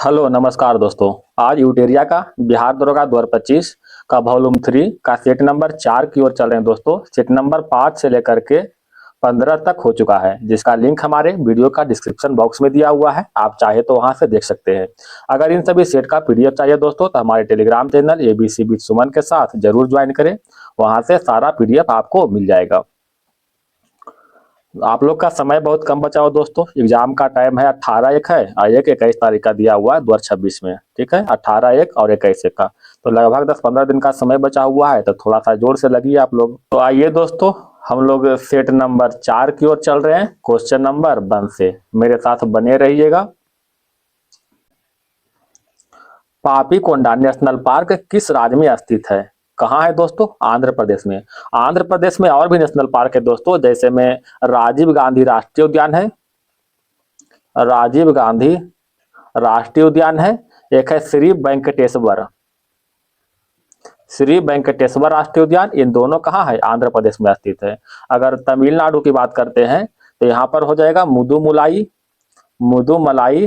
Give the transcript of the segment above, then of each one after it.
Hello नमस्कार दोस्तों। आज यूटेरिया का बिहार दरोगा 2025 का वॉल्यूम 3 का सेट नंबर 4 की ओर चल रहे हैं दोस्तों। सेट नंबर 5 से लेकर के 15 तक हो चुका है, जिसका लिंक हमारे वीडियो का डिस्क्रिप्शन बॉक्स में दिया हुआ है। आप चाहे तो वहां से देख सकते हैं। अगर इन सभी सेट का पीडीएफ चाहिए दोस्तों तो हमारे टेलीग्राम चैनल एबीसी विद सुमन के साथ जरूर ज्वाइन करें। वहां से सारा पीडीएफ आपको मिल जाएगा। आप लोग का समय बहुत कम बचा हो दोस्तों। एग्जाम का टाइम है 18/1 है और 1/21 तारीख का दिया हुआ है 2026 में। ठीक है, 18/1 और 21/1 का, तो लगभग 10-15 दिन का समय बचा हुआ है, तो थोड़ा सा जोर से लगिए आप लोग। तो आइए दोस्तों, हम लोग सेट नंबर 4 की ओर चल रहे हैं क्वेश्चन नंबर 1 से। मेरे साथ बने रहिएगा। पापीकोंडा नेशनल पार्क किस राज्य में स्थित है? कहाँ है दोस्तों? आंध्र प्रदेश में। आंध्र प्रदेश में और भी नेशनल पार्क है दोस्तों, जैसे में राजीव गांधी राष्ट्रीय उद्यान है, राजीव गांधी राष्ट्रीय उद्यान है। एक है श्री वेंकटेश्वर राष्ट्रीय उद्यान। इन दोनों कहाँ है? आंध्र प्रदेश में स्थित है। अगर तमिलनाडु की बात करते हैं तो यहाँ पर हो जाएगा मुदुमलाई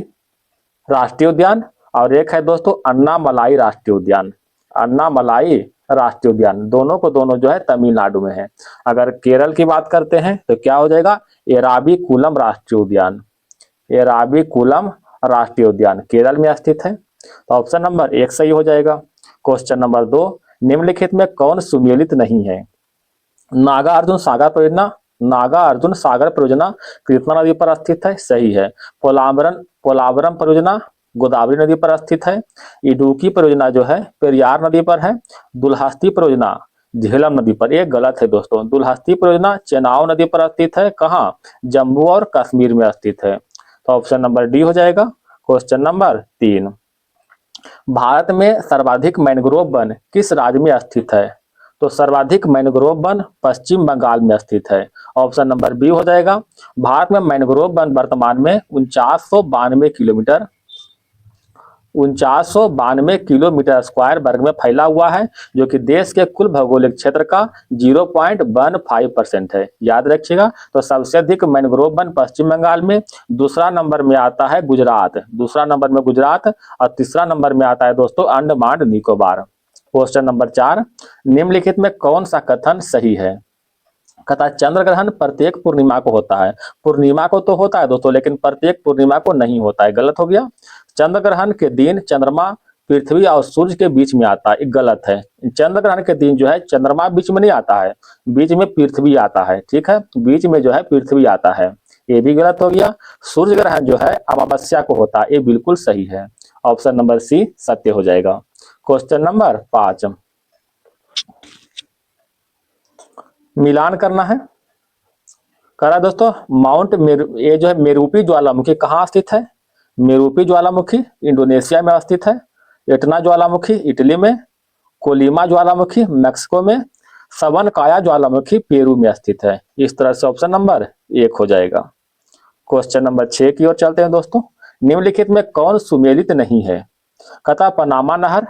राष्ट्रीय उद्यान। और एक है दोस्तों अन्नामलाई राष्ट्रीय उद्यान। अन्नामलाई राष्ट्रीय उद्यान, दोनों को दोनों जो है तमिलनाडु में है। अगर केरल की बात करते हैं तो क्या हो जाएगा? एराविकुलम राष्ट्रीय उद्यान। एराविकुलम राष्ट्रीय उद्यान केरल में स्थित है। तो ऑप्शन नंबर 1 सही हो जाएगा। क्वेश्चन नंबर 2, निम्नलिखित में कौन सुमेलित नहीं है? नागा अर्जुन सागर परियोजना कृष्णा नदी पर स्थित है, सही है। पोलावरम परियोजना गोदावरी नदी पर स्थित है। इडुक्की परियोजना जो है पेरियार नदी पर है। दुल्हस्ती परियोजना झेलम नदी पर, ये गलत है दोस्तों। दुल्हस्ती परियोजना चेनाब नदी पर स्थित है। कहाँ? जम्मू और कश्मीर में स्थित है। तो ऑप्शन नंबर डी हो जाएगा। क्वेश्चन नंबर 3, भारत में सर्वाधिक मैंग्रोव वन किस राज्य में स्थित है? तो सर्वाधिक मैंग्रोव वन पश्चिम बंगाल में स्थित है। ऑप्शन नंबर बी हो जाएगा। भारत में मैंग्रोव वन वर्तमान में 4992 किलोमीटर स्क्वायर वर्ग में फैला हुआ है, जो कि देश के कुल भौगोलिक क्षेत्र का 0.15% है। याद रखिएगा। तो सबसे अधिक मैंग्रोव वन पश्चिम बंगाल में, दूसरा नंबर में आता है गुजरात, और तीसरा नंबर में आता है दोस्तों अंडमान निकोबार। क्वेश्चन नंबर 4, निम्नलिखित में कौन सा कथन सही है? कहता चंद्र ग्रहण प्रत्येक पूर्णिमा को होता है। पूर्णिमा को तो होता है दोस्तों, लेकिन प्रत्येक पूर्णिमा को नहीं होता है, गलत हो गया। चंद्र ग्रहण के दिन चंद्रमा पृथ्वी और सूर्य के बीच में आता है, गलत है। चंद्र ग्रहण के दिन जो है चंद्रमा बीच में नहीं आता है, बीच में पृथ्वी आता है। ठीक है, बीच में जो है पृथ्वी आता है, ये भी गलत हो गया। सूर्य ग्रहण जो है अमावस्या को होता है, ये बिल्कुल सही है। ऑप्शन नंबर सी सत्य हो जाएगा। क्वेश्चन नंबर 5, मिलान करना है। करा दोस्तों, ये जो है मेरूपी ज्वालामुखी कहाँ स्थित है? मेरूपी ज्वालामुखी इंडोनेशिया में स्थित है। एटना ज्वालामुखी इटली में। कोलिमा ज्वालामुखी मैक्सिको में। सवनकाया ज्वालामुखी पेरू में स्थित है। इस तरह से ऑप्शन नंबर 1 हो जाएगा। क्वेश्चन नंबर 6 की ओर चलते हैं दोस्तों। निम्नलिखित में कौन सुमेलित नहीं है? कथा पनामा नहर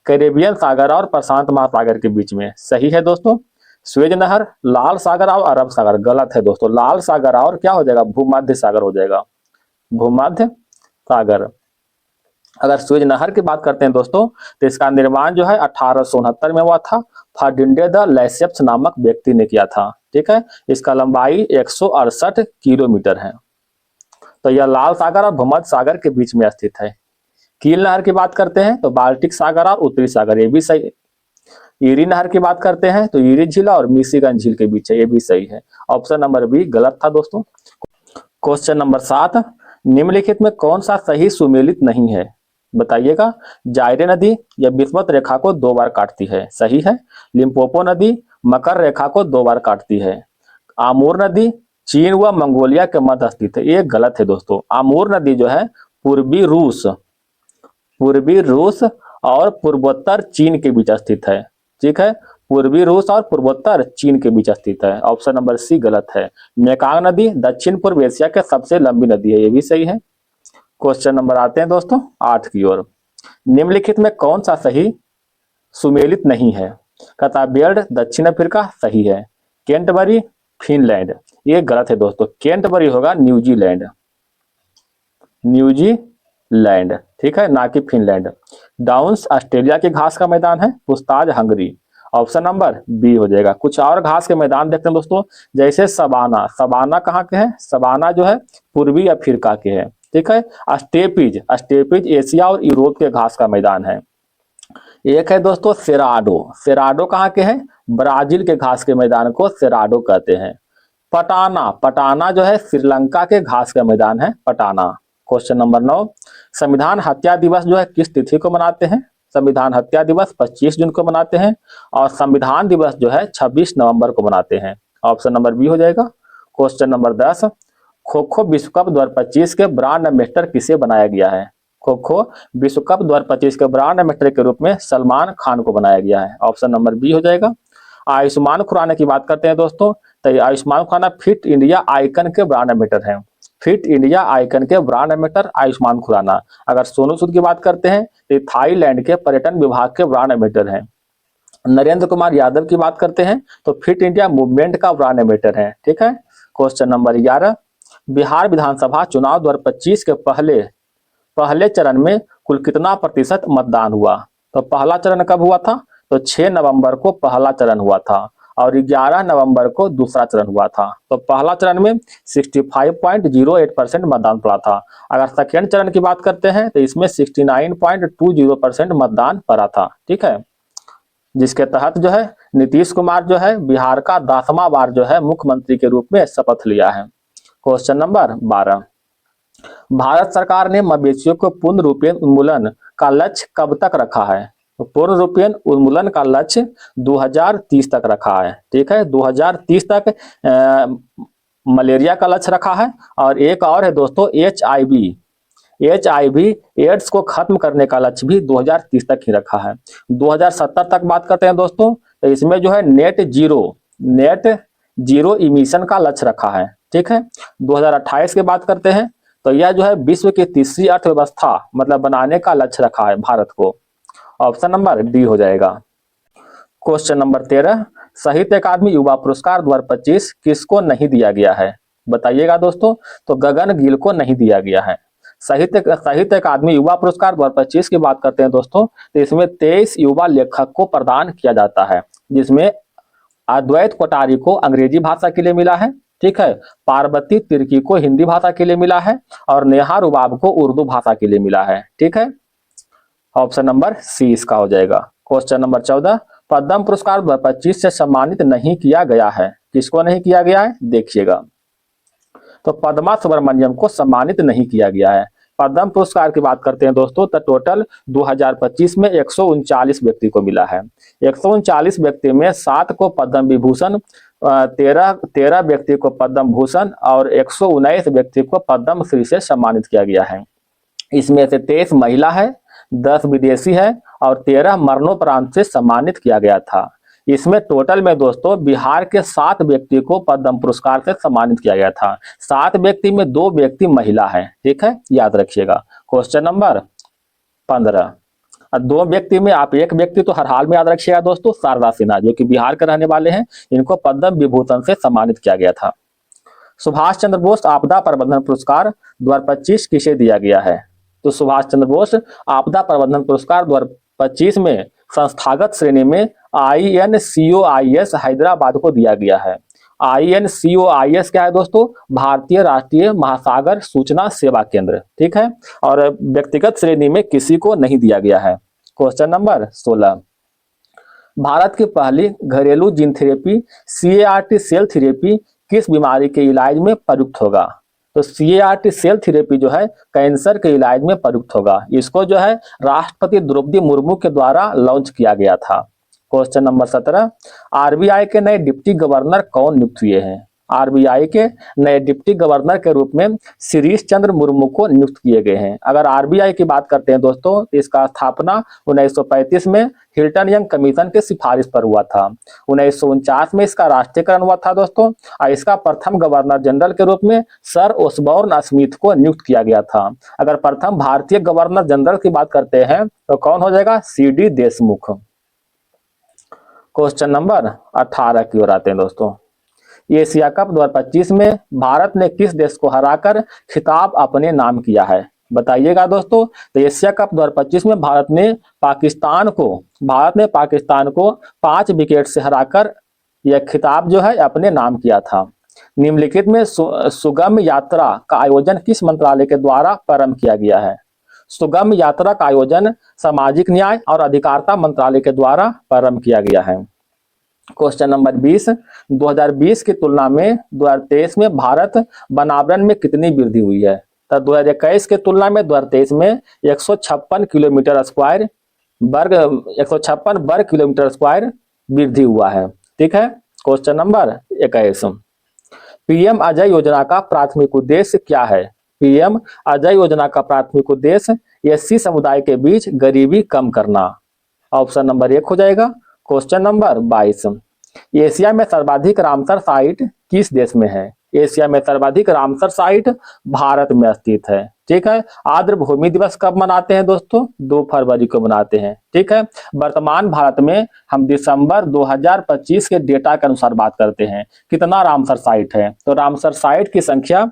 कैरेबियन सागर और प्रशांत महासागर के बीच में, सही है दोस्तों। स्वेज नहर लाल सागर और अरब सागर, गलत है दोस्तों। लाल सागर और क्या हो जाएगा? भूमध्य सागर हो जाएगा, भूमध्य सागर। अगर स्वेज नहर की बात करते हैं दोस्तों तो इसका निर्माण जो है 1869 में हुआ था। फर्डिनेंड द लेसेप्स नामक व्यक्ति ने किया था। ठीक है, इसका लंबाई 168 किलोमीटर है। तो यह लाल सागर और भूमध्य सागर के बीच में स्थित है। कील नहर की बात करते हैं तो बाल्टिक सागर और उत्तरी सागर, ये भी सही। ईरी नहर की बात करते हैं तो ईरी झील और मिशिगन झील के बीच है, ये भी सही है। ऑप्शन नंबर बी गलत था दोस्तों। क्वेश्चन नंबर 7, निम्नलिखित में कौन सा सही सुमेलित नहीं है? बताइएगा। जायरे नदी या विषुवत रेखा को 2 बार काटती है, सही है। लिम्पोपो नदी मकर रेखा को 2 बार काटती है। आमूर नदी चीन व मंगोलिया के मध्य स्थित है, ये गलत है दोस्तों। आमूर नदी जो है पूर्वी रूस और पूर्वोत्तर चीन के बीच स्थित है। ठीक है, पूर्वी रूस और पूर्वोत्तर चीन के बीच स्थित है। ऑप्शन नंबर सी गलत है। मेकांग नदी दक्षिण पूर्व एशिया के सबसे लंबी नदी है, ये भी सही है। क्वेश्चन नंबर आते हैं दोस्तों 8 की ओर। निम्नलिखित में कौन सा सही सुमेलित नहीं है? कताबेल्ड दक्षिण अफ्रीका, सही है। केंटबरी फिनलैंड, ये गलत है दोस्तों। केंटबरी होगा न्यूजीलैंड। ठीक है, ना कि फिनलैंड। डाउन्स ऑस्ट्रेलिया की घास का मैदान है, पुस्ताज हंगरी। ऑप्शन नंबर बी हो जाएगा। कुछ और घास के मैदान देखते हैं दोस्तों, जैसे सबाना। सबाना कहाँ के हैं? सबाना जो है पूर्वी अफ्रीका के हैं, ठीक है। स्टेपीज, स्टेपीज एशिया और यूरोप के घास का मैदान है। एक है दोस्तों सेराडो। सेराडो कहाँ के हैं? ब्राजील के घास के मैदान को सेराडो कहते हैं। पटाना, पटाना जो है श्रीलंका के घास का मैदान है, पटाना। क्वेश्चन नंबर 9, संविधान हत्या दिवस जो है किस तिथि को मनाते हैं? संविधान हत्या दिवस 25 जून को मनाते हैं और संविधान दिवस जो है 26 नवंबर को मनाते हैं। ऑप्शन नंबर बी हो जाएगा। क्वेश्चन नंबर 10, खो खो विश्व कप 2025 के ब्रांड एम्बेसडर किसे बनाया गया है? खो खो विश्व कप 2025 के ब्रांड एम्बेसडर के रूप में सलमान खान को बनाया गया है। ऑप्शन नंबर बी हो जाएगा। आयुष्मान खुराना की बात करते हैं दोस्तों, तो ये Ayushmann Khurrana fit India icon के ब्रांड एम्बेसडर हैं। फिट इंडिया आइकन के ब्रांड एम्बेसडर आयुष्मान खुराना। अगर सोनू सूद की बात करते हैं तो ये थाईलैंड के पर्यटन विभाग के ब्रांड एम्बेसडर हैं। नरेंद्र कुमार यादव की बात करते हैं तो फिट इंडिया मूवमेंट का ब्रांड एम्बेसडर है, ठीक है। क्वेश्चन नंबर 11, बिहार विधानसभा चुनाव 2025 के पहले चरण में कुल कितना प्रतिशत मतदान हुआ? तो पहला चरण कब हुआ था? तो 6 नवंबर को पहला चरण हुआ था और 11 नवंबर को दूसरा चरण हुआ था। तो पहला चरण में 65.08% मतदान पड़ा था। अगर सेकेंड चरण की बात करते हैं तो इसमें 69.20% मतदान पड़ा था, ठीक है। जिसके तहत जो है नीतीश कुमार जो है बिहार का 10वां बार जो है मुख्यमंत्री के रूप में शपथ लिया है। क्वेश्चन नंबर 12, भारत सरकार ने मवेशियों को पूर्ण रूपेण उन्मूलन का लक्ष्य कब तक रखा है? तो पूर्ण रूपेण उन्मूलन का लक्ष्य 2030 तक रखा है, ठीक है। 2030 तक मलेरिया का लक्ष्य रखा है। और एक और है दोस्तों HIV एड्स को खत्म करने का लक्ष्य भी 2030 तक ही रखा है। 2070 तक बात करते हैं दोस्तों, तो इसमें जो है नेट जीरो इमिशन का लक्ष्य रखा है, ठीक है। 2028 की बात करते हैं तो यह जो है विश्व की तीसरी अर्थव्यवस्था मतलब बनाने का लक्ष्य रखा है भारत को। ऑप्शन नंबर डी हो जाएगा। क्वेश्चन नंबर 13, साहित्य अकादमी युवा पुरस्कार 2025 किसको नहीं दिया गया है? बताइएगा दोस्तों। तो गगन गिल को नहीं दिया गया है। साहित्य अकादमी युवा पुरस्कार 2025 की बात करते हैं दोस्तों, तो इसमें 23 युवा लेखक को प्रदान किया जाता है, जिसमें अद्वैत कोठारी को अंग्रेजी भाषा के लिए मिला है, ठीक है। पार्वती तिर्की को हिंदी भाषा के लिए मिला है और नेहा रुबाब को उर्दू भाषा के लिए मिला है, ठीक है। ऑप्शन नंबर सी इसका हो जाएगा। क्वेश्चन नंबर 14, पद्म पुरस्कार 2025 से सम्मानित नहीं किया गया है। किसको नहीं किया गया है? देखिएगा। तो पद्मा सुब्रमण्यम को सम्मानित नहीं किया गया है। पद्म पुरस्कार की बात करते हैं दोस्तों, तो टोटल 2025 में 139 व्यक्ति को मिला है। 139 व्यक्ति में 7 को पद्म विभूषण, 13 व्यक्ति को पद्म भूषण और 119 व्यक्ति को पद्म श्री से सम्मानित किया गया है। इसमें से 23 महिला है, 10 विदेशी है और 13 मरणोपरांत से सम्मानित किया गया था। इसमें टोटल में दोस्तों बिहार के 7 व्यक्ति को पद्म पुरस्कार से सम्मानित किया गया था। 7 व्यक्ति में 2 व्यक्ति महिला है, ठीक है, याद रखिएगा। क्वेश्चन नंबर 15, 2 व्यक्ति में आप एक व्यक्ति तो हर हाल में याद रखिएगा दोस्तों, शारदा सिन्हा जो कि बिहार के रहने वाले हैं, इनको पद्म विभूषण से सम्मानित किया गया था। सुभाष चंद्र बोस आपदा प्रबंधन पुरस्कार 2025 किसे दिया गया है? तो सुभाष चंद्र बोस आपदा प्रबंधन पुरस्कार 2025 में संस्थागत श्रेणी में INCOIS हैदराबाद को दिया गया है। INCOIS क्या है दोस्तों? भारतीय राष्ट्रीय महासागर सूचना सेवा केंद्र, ठीक है। और व्यक्तिगत श्रेणी में किसी को नहीं दिया गया है। क्वेश्चन नंबर 16, भारत की पहली घरेलू gene therapy CAR-T cell therapy किस बीमारी के इलाज में प्रयुक्त होगा? तो CAR-T सेल थेरेपी जो है कैंसर के इलाज में प्रयुक्त होगा। इसको जो है राष्ट्रपति द्रौपदी मुर्मू के द्वारा लॉन्च किया गया था। क्वेश्चन नंबर 17, RBI के नए डिप्टी गवर्नर कौन नियुक्त हुए हैं? RBI के नए डिप्टी गवर्नर के रूप में शिरीष चंद्र मुर्मू को नियुक्त किए गए हैं। अगर RBI की बात करते हैं दोस्तों, तो इसका स्थापना 1935 में हिल्टन यंग कमीशन के सिफारिश पर हुआ था। 1949 में इसका राष्ट्रीयकरण हुआ था दोस्तों, और इसका प्रथम गवर्नर जनरल के रूप में सर ओसबॉर्न स्मिथ को नियुक्त किया गया था। अगर प्रथम भारतीय गवर्नर जनरल की बात करते हैं तो कौन हो जाएगा? CD देशमुख। क्वेश्चन नंबर 18 की ओर आते हैं दोस्तों। एशिया कप 2025 में भारत ने किस देश को हराकर खिताब अपने नाम किया है? बताइएगा दोस्तों। तो एशिया कप 2025 में भारत ने पाकिस्तान को 5 विकेट से हराकर यह खिताब जो है अपने नाम किया था। निम्नलिखित में सुगम यात्रा का आयोजन किस मंत्रालय के द्वारा प्रारंभ किया गया है? सुगम यात्रा का आयोजन सामाजिक न्याय और अधिकारिता मंत्रालय के द्वारा प्रारंभ किया गया है। क्वेश्चन नंबर 20, 2020 की तुलना में 2023 में भारत वनावरण में कितनी वृद्धि हुई है? तो 2021 की तुलना में 2023 में 156 किलोमीटर स्क्वायर वर्ग 156 वर्ग किलोमीटर स्क्वायर वृद्धि हुआ है। ठीक है। क्वेश्चन नंबर 21, पीएम अजय योजना का प्राथमिक उद्देश्य क्या है? पीएम अजय योजना का प्राथमिक उद्देश्य एससी समुदाय के बीच गरीबी कम करना। ऑप्शन नंबर 1 हो जाएगा। क्वेश्चन नंबर 22, एशिया में सर्वाधिक रामसर साइट किस देश में है? एशिया में सर्वाधिक रामसर साइट भारत में स्थित है। ठीक है। आर्द्र भूमि दिवस कब मनाते हैं दोस्तों? 2 फरवरी को मनाते हैं। ठीक है। वर्तमान भारत में हम दिसंबर 2025 के डेटा के अनुसार बात करते हैं। कितना रामसर साइट है? तो रामसर साइट की संख्या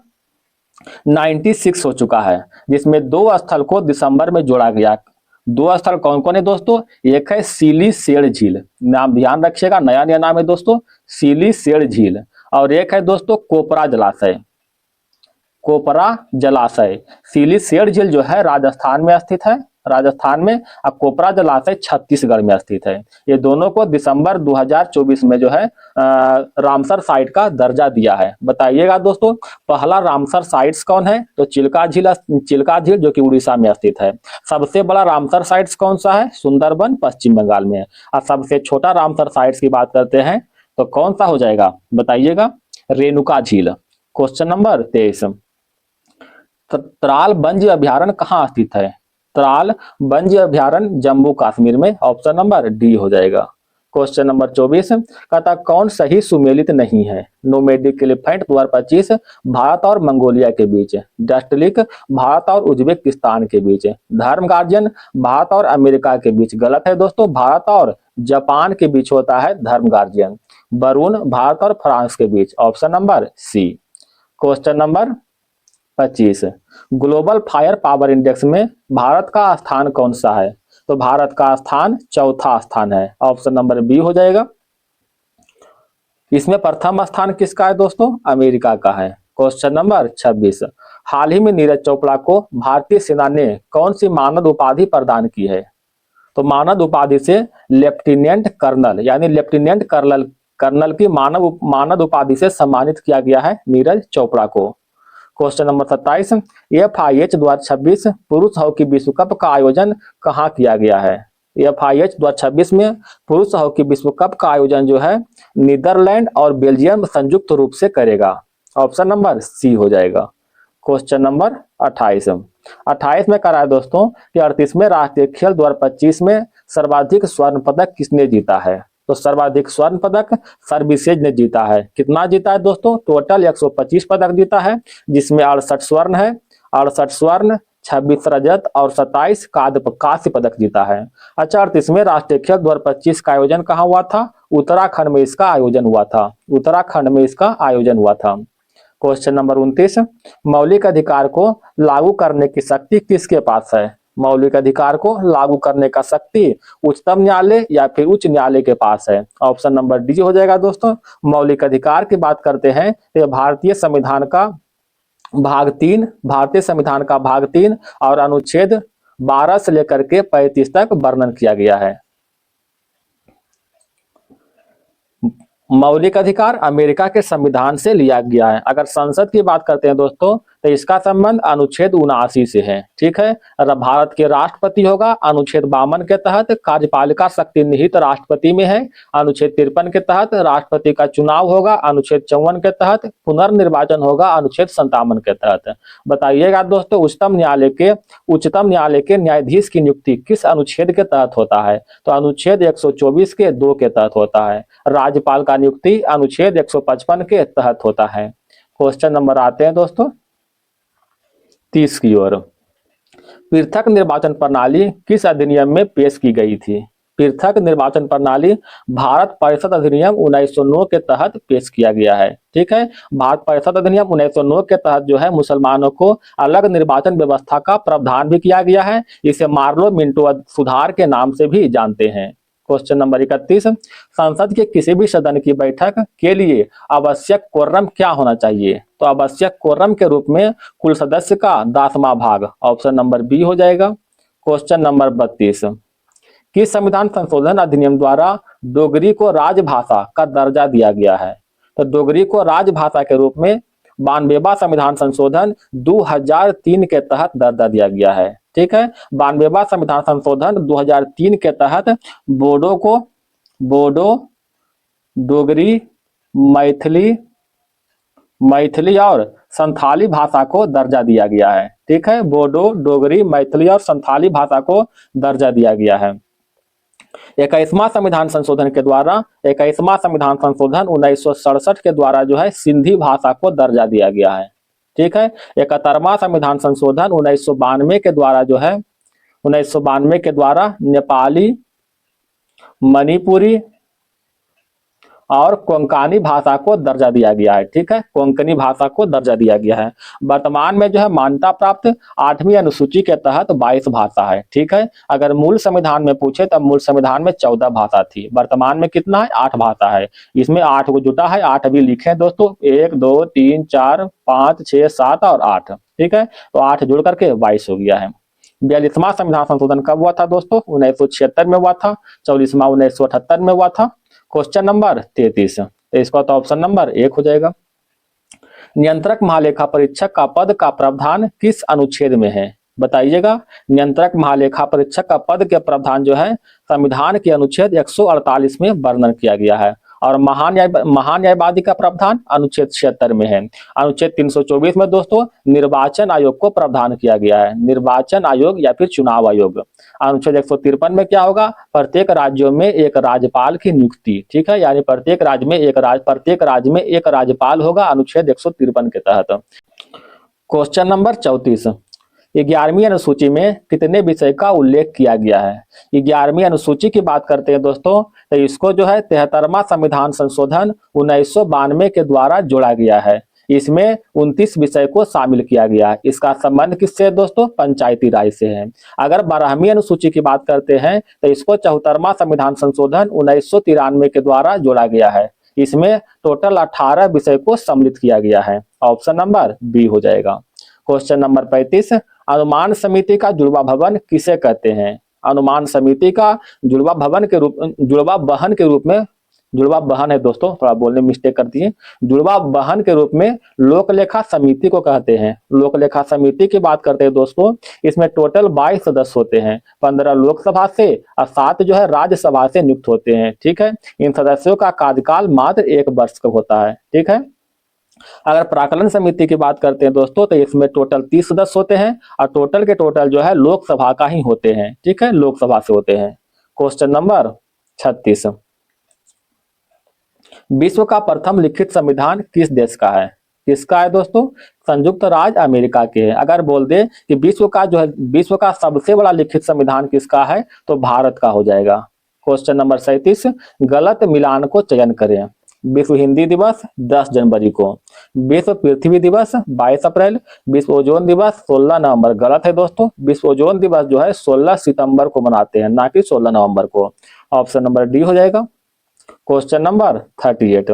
96 हो चुका है, जिसमें 2 स्थल को दिसंबर में जोड़ा गया। 2 स्थल कौन कौन है दोस्तों? एक है सीलीसेड़ झील, नाम ध्यान रखिएगा, नया नया नाम है दोस्तों, सीलीसेड़ झील। और एक है दोस्तों कोपरा जलाशय। कोपरा जलाशय, सीलीसेड़ झील जो है राजस्थान में स्थित है, राजस्थान में, और कोपरा जलाशय छत्तीसगढ़ में स्थित है। ये दोनों को दिसंबर 2024 में जो है रामसर साइट का दर्जा दिया है। बताइएगा दोस्तों, पहला रामसर साइट्स कौन है? तो चिल्का झील जो कि उड़ीसा में स्थित है। सबसे बड़ा रामसर साइट्स कौन सा है? सुंदरबन पश्चिम बंगाल में है। और सबसे छोटा रामसर साइट्स की बात करते हैं तो कौन सा हो जाएगा? बताइएगा। रेणुका झील। क्वेश्चन नंबर 23, त्राल वन्य अभ्यारण्य कहाँ स्थित है? त्राल वन्य अभ्यारण्य जम्मू कश्मीर में। ऑप्शन नंबर डी हो जाएगा। क्वेश्चन नंबर 24, कहता कौन सही सुमेलित नहीं है? नोमैडिक एलिफेंट 2025 भारत और मंगोलिया के बीच, डस्टलिक भारत और उज्बेकिस्तान के बीच, धर्म गार्जियन भारत और अमेरिका के बीच। गलत है दोस्तों, भारत और जापान के बीच होता है धर्म गार्जियन। बरून भारत और फ्रांस के बीच। Option number C. Question number 25, global fire power index में भारत का स्थान कौन सा है? तो भारत का स्थान चौथा स्थान है। ऑप्शन नंबर बी हो जाएगा। इसमें प्रथम स्थान किसका है दोस्तों? अमेरिका का है। क्वेश्चन नंबर 26, हाल ही में नीरज चोपड़ा को भारतीय सेना ने कौन सी मानद उपाधि प्रदान की है? तो मानद उपाधि से लेफ्टिनेंट कर्नल यानी लेफ्टिनेंट कर्नल की मानद उपाधि से सम्मानित किया गया है नीरज चोपड़ा को। क्वेश्चन नंबर 27, FIH 2026 पुरुष हॉकी विश्व कप का आयोजन कहाँ किया गया है? FIH 2026 में पुरुष हॉकी विश्व कप का आयोजन जो है नीदरलैंड और बेल्जियम संयुक्त रूप से करेगा। ऑप्शन नंबर सी हो जाएगा। क्वेश्चन नंबर 28 में करा है दोस्तों कि 38वें राष्ट्रीय खेल 2025 में सर्वाधिक स्वर्ण पदक किसने जीता है? तो सर्वाधिक स्वर्ण पदक सर्विसेज ने जीता है। कितना जीता है दोस्तों? टोटल 125 पदक जीता है, जिसमें 68 स्वर्ण है, 68 स्वर्ण, 26 रजत और 27 कांस्य पदक जीता है। अच्छा, 38वें राष्ट्रीय खेल 2025 का आयोजन कहाँ हुआ था? उत्तराखंड में इसका आयोजन हुआ था। उत्तराखंड में इसका आयोजन हुआ था। क्वेश्चन नंबर 29, मौलिक अधिकार को लागू करने की शक्ति किसके पास है? मौलिक अधिकार को लागू करने का शक्ति उच्चतम न्यायालय या फिर उच्च न्यायालय के पास है। ऑप्शन नंबर डी हो जाएगा दोस्तों। मौलिक अधिकार की बात करते हैं तो भारतीय संविधान का भाग 3 और अनुच्छेद 12 से लेकर के 35 तक वर्णन किया गया है। मौलिक अधिकार अमेरिका के संविधान से लिया गया है। अगर संसद की बात करते हैं दोस्तों तो इसका संबंध अनुच्छेद 79 से है। ठीक है। भारत के राष्ट्रपति होगा अनुच्छेद 52 के तहत, कार्यपालिका शक्ति निहित राष्ट्रपति में है अनुच्छेद 53 के तहत, राष्ट्रपति का चुनाव होगा अनुच्छेद 54 के तहत, पुनर्निर्वाचन होगा अनुच्छेद 57 के तहत। बताइएगा दोस्तों, उच्चतम न्यायालय के न्यायाधीश की नियुक्ति किस अनुच्छेद के तहत होता है? तो अनुच्छेद 124 के 2 के तहत होता है। राज्यपाल का नियुक्ति अनुच्छेद 155 के तहत होता है। क्वेश्चन नंबर आते हैं दोस्तों 30 की ओर। पृथक निर्वाचन प्रणाली किस अधिनियम में पेश की गई थी? पृथक निर्वाचन प्रणाली भारत परिषद अधिनियम 1909 के तहत पेश किया गया है। ठीक है, भारत परिषद अधिनियम 1909 के तहत जो है मुसलमानों को अलग निर्वाचन व्यवस्था का प्रावधान भी किया गया है। इसे मार्लो मिंटो सुधार के नाम से भी जानते हैं। क्वेश्चन नंबर 31, संसद के किसी भी सदन की बैठक के लिए आवश्यक कोरम क्या होना चाहिए? तो आवश्यक कोरम के रूप में कुल सदस्य का 10वां भाग, ऑप्शन नंबर बी हो जाएगा। क्वेश्चन नंबर 32, किस संविधान संशोधन अधिनियम द्वारा डोगरी को राजभाषा का दर्जा दिया गया है? तो डोगरी को राजभाषा के रूप में 92वां संविधान संशोधन 2003 के तहत दर्जा दिया गया है। ठीक है, 92वां संविधान संशोधन 2003 के तहत बोडो, डोगरी, मैथिली और संथाली भाषा को दर्जा दिया गया है। ठीक है, बोडो, डोगरी, मैथिली और संथाली भाषा को दर्जा दिया गया है। 21वां संविधान संशोधन 1967 के द्वारा जो है सिंधी भाषा को दर्जा दिया गया है। ठीक है, 71वां संविधान संशोधन 1992 के द्वारा जो है 1992 के द्वारा नेपाली, मणिपुरी और कोंकणी भाषा को दर्जा दिया गया है। ठीक है, कोंकणी भाषा को दर्जा दिया गया है। वर्तमान में जो है मान्यता प्राप्त 8वीं अनुसूची के तहत 22 भाषा है। ठीक है, अगर मूल संविधान में पूछे तब मूल संविधान में 14 भाषा थी, वर्तमान में कितना है? 8 भाषा है। इसमें 8 को जुटा है, 8 अभी लिखे हैं दोस्तों, 1 2 3 4 5 6 7 और 8। ठीक है, तो 8 जुड़ करके 22 हो गया है। 42वां संविधान संशोधन कब हुआ था दोस्तों? 1976 में हुआ था। 44वां 1978 में हुआ था। क्वेश्चन नंबर 33, तो इसका तो ऑप्शन नंबर 1 हो जाएगा। नियंत्रक महालेखा परीक्षक का पद का प्रावधान किस अनुच्छेद में है? बताइएगा। नियंत्रक महालेखा परीक्षक का पद के प्रावधान जो है संविधान के अनुच्छेद 148 में वर्णन किया गया है। और महान न्यायवादी का प्रावधान अनुच्छेद 76 में है। अनुच्छेद 324 में दोस्तों निर्वाचन आयोग को प्रावधान किया गया है, निर्वाचन आयोग या फिर चुनाव आयोग। अनुच्छेद 153 में क्या होगा? प्रत्येक राज्यों में एक राज्यपाल की नियुक्ति। ठीक है, यानी प्रत्येक राज्य में एक राज्यपाल होगा अनुच्छेद 153 के तहत। क्वेश्चन नंबर 34, 11वीं अनुसूची में कितने विषय का उल्लेख किया गया है? 11वीं अनुसूची की बात करते हैं दोस्तों, तो इसको जो है 73वां संविधान संशोधन 1992 के द्वारा जोड़ा गया है। इसमें 29 विषय को शामिल किया गया है। इसका संबंध किससे है दोस्तों? पंचायती राज से है। अगर 12वीं अनुसूची की बात करते हैं तो इसको 74वां संविधान संशोधन 1993 के द्वारा जोड़ा गया है। इसमें टोटल 18 विषय को सम्मिलित किया गया है। ऑप्शन नंबर बी हो जाएगा। क्वेश्चन नंबर 35, अनुमान समिति का जुड़वा भवन किसे कहते हैं? अनुमान समिति का जुड़वा बहन है दोस्तों, थोड़ा बोलने में मिस्टेक कर दिए। जुड़वा बहन के रूप में लोकलेखा समिति को कहते हैं। लोकलेखा समिति की बात करते हैं दोस्तों, इसमें टोटल 22 सदस्य होते हैं। 15 लोकसभा से और 7 जो है राज्यसभा से नियुक्त होते हैं। ठीक है, इन सदस्यों का कार्यकाल मात्र 1 वर्ष का होता है। ठीक है, अगर प्राकलन समिति की बात करते हैं दोस्तों, तो इसमें टोटल 30 सदस्य होते हैं और टोटल के टोटल जो है लोकसभा का ही होते हैं। ठीक है, लोकसभा से होते हैं। क्वेश्चन नंबर 36, विश्व का प्रथम लिखित संविधान किस देश का है? किसका है दोस्तों? संयुक्त राज्य अमेरिका के है। अगर बोल दे कि विश्व का सबसे बड़ा लिखित संविधान किसका है, तो भारत का हो जाएगा। क्वेश्चन नंबर 37, गलत मिलान को चयन करें। विश्व हिंदी दिवस 10 जनवरी को, विश्व पृथ्वी दिवस 22 अप्रैल, विश्व ओजोन दिवस 16 नवंबर। गलत है दोस्तों, विश्व ओजोन दिवस जो है 16 सितंबर को मनाते हैं, ना कि 16 नवंबर को। ऑप्शन नंबर डी हो जाएगा। क्वेश्चन नंबर 38,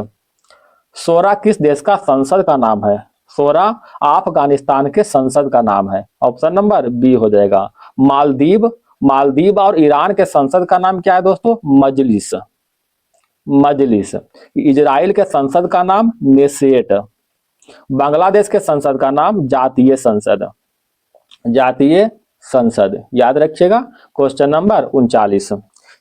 सोरा किस देश का संसद का नाम है? सोरा अफगानिस्तान के संसद का नाम है। ऑप्शन नंबर बी हो जाएगा। मालदीव और ईरान के संसद का नाम क्या है दोस्तों? मजलिस। इजराइल के संसद का नाम नेसेट। बांग्लादेश के संसद का नाम जातीय संसद। याद रखिएगा। क्वेश्चन नंबर 39,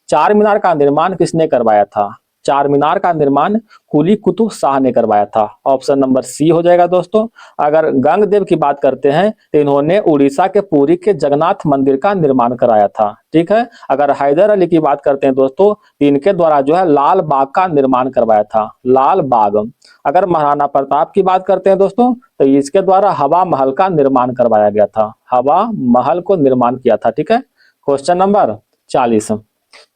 चार मीनार का निर्माण किसने करवाया था? चार मीनार का निर्माण कुली कुतुब शाह ने करवाया था। ऑप्शन नंबर सी हो जाएगा दोस्तों। अगर गंगदेव की बात करते हैं तो इन्होंने उड़ीसा के पुरी के जगन्नाथ मंदिर का निर्माण कराया था। ठीक है, अगर हैदर अली की बात करते हैं दोस्तों, तो इनके द्वारा जो है लाल बाग का निर्माण करवाया था, लाल बाग। अगर महाराणा प्रताप की बात करते हैं दोस्तों, तो इसके द्वारा हवा महल का निर्माण करवाया गया था, हवा महल को निर्माण किया था। ठीक है, क्वेश्चन नंबर 40,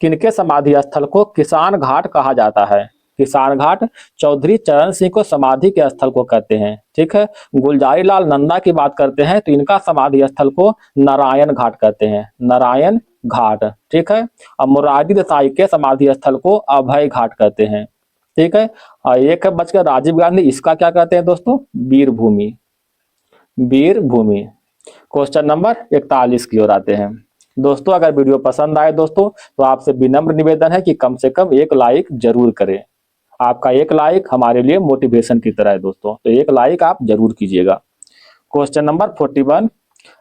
किनके समाधि स्थल को किसान घाट कहा जाता है? किसान घाट चौधरी चरण सिंह को समाधि के स्थल को कहते हैं। ठीक है। गुलजारी लाल नंदा की बात करते हैं तो इनका समाधि स्थल को नारायण घाट कहते हैं, नारायण घाट। ठीक है। और मुरारजी देसाई के समाधि स्थल को अभय घाट कहते हैं। ठीक है। और एक है बचकर राजीव गांधी, इसका क्या कहते हैं दोस्तों? वीर भूमि, वीर भूमि। क्वेश्चन नंबर 41 की ओर आते हैं। दोस्तों अगर वीडियो पसंद आए दोस्तों तो आपसे विनम्र निवेदन है कि कम से कम एक लाइक जरूर करें। आपका एक लाइक हमारे लिए मोटिवेशन की तरह है दोस्तों, तो एक लाइक आप जरूर कीजिएगा। क्वेश्चन नंबर 41,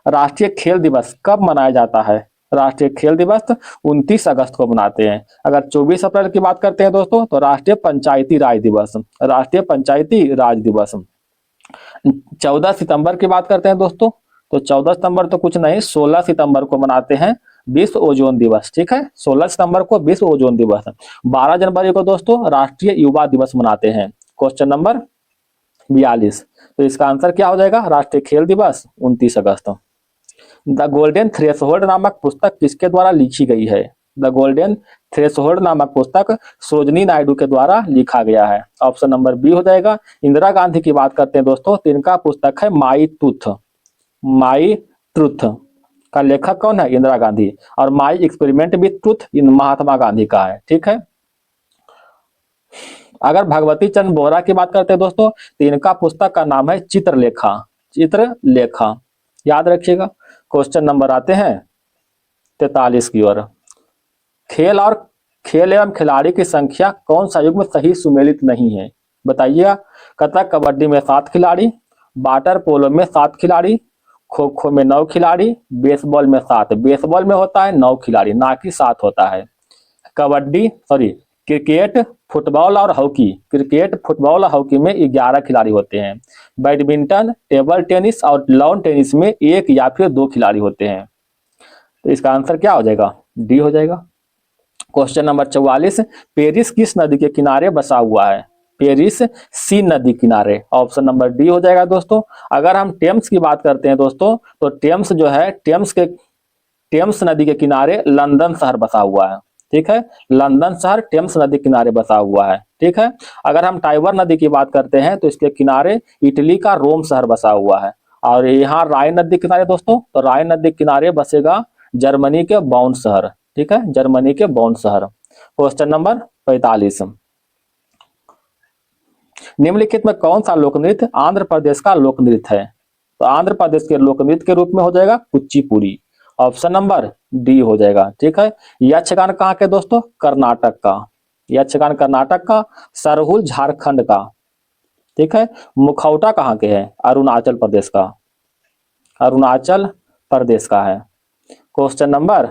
राष्ट्रीय खेल दिवस कब मनाया जाता है? राष्ट्रीय खेल दिवस 29 अगस्त को मनाते हैं। अगर 24 अप्रैल की बात करते हैं दोस्तों तो राष्ट्रीय पंचायती राज दिवस, राष्ट्रीय पंचायती राज दिवस। 14 सितंबर की बात करते हैं दोस्तों तो 14 सितंबर तो कुछ नहीं, 16 सितंबर को मनाते हैं विश्व ओजोन दिवस। ठीक है। 16 सितंबर को विश्व ओजोन दिवस। 12 जनवरी को दोस्तों राष्ट्रीय युवा दिवस मनाते हैं। क्वेश्चन नंबर 42, तो इसका आंसर क्या हो जाएगा? राष्ट्रीय खेल दिवस 29 अगस्त। द गोल्डन थ्रेशोल्ड नामक पुस्तक किसके द्वारा लिखी गई है? द गोल्डन थ्रेशोल्ड नामक पुस्तक सरोजिनी नायडू के द्वारा लिखा गया है। ऑप्शन नंबर बी हो जाएगा। इंदिरा गांधी की बात करते हैं दोस्तों तो इनका पुस्तक है माई ट्रूथ, माई ट्रूथ का लेखक कौन है? इंदिरा गांधी। और माई एक्सपेरिमेंट विथ ट्रूथ इन महात्मा गांधी का है। ठीक है। अगर भगवती चंद्र बोहरा की बात करते हैं दोस्तों तो इनका पुस्तक का नाम है चित्रलेखा, चित्रलेखा, याद रखिएगा। क्वेश्चन नंबर आते हैं 43 की ओर। खेल एवं खिलाड़ी की संख्या कौन सा युग्म सही सुमेलित नहीं है? बताइएगा। कथक कबड्डी में 7 खिलाड़ी, वाटर पोलो में 7 खिलाड़ी, खो खो में 9 खिलाड़ी, बेसबॉल में 7। बेसबॉल में होता है 9 खिलाड़ी, ना कि 7 होता है। क्रिकेट, फुटबॉल और हॉकी, क्रिकेट, फुटबॉल और हॉकी में 11 खिलाड़ी होते हैं। बैडमिंटन, टेबल टेनिस और लॉन टेनिस में 1 या फिर 2 खिलाड़ी होते हैं। तो इसका आंसर क्या हो जाएगा? डी हो जाएगा। क्वेश्चन नंबर 44, पेरिस किस नदी के किनारे बसा हुआ है? पेरिस सी नदी किनारे। ऑप्शन नंबर डी हो जाएगा दोस्तों। अगर हम टेम्स की बात करते हैं दोस्तों तो टेम्स जो है, टेम्स नदी के किनारे लंदन शहर बसा हुआ है। ठीक है। लंदन शहर टेम्स नदी किनारे बसा हुआ है। ठीक है। अगर हम टाइबर नदी की बात करते हैं तो इसके किनारे इटली का रोम शहर बसा हुआ है। और यहाँ राइन नदी किनारे दोस्तों, तो राइन नदी किनारे बसेगा जर्मनी के बॉन शहर। ठीक है। जर्मनी के बॉन शहर। क्वेश्चन नंबर 45, निम्नलिखित में कौन सा लोक नृत्य आंध्र प्रदेश का लोक नृत्य है? तो आंध्र प्रदेश के लोक नृत्य के रूप में हो जाएगा कुचिपुड़ी। ऑप्शन नंबर डी हो जाएगा। ठीक है। यक्षगान कहाँ के दोस्तों? कर्नाटक का। यक्षगान कर्नाटक का। सरहुल झारखंड का। ठीक है। मुखौटा कहाँ के है? अरुणाचल प्रदेश का, अरुणाचल प्रदेश का है। क्वेश्चन नंबर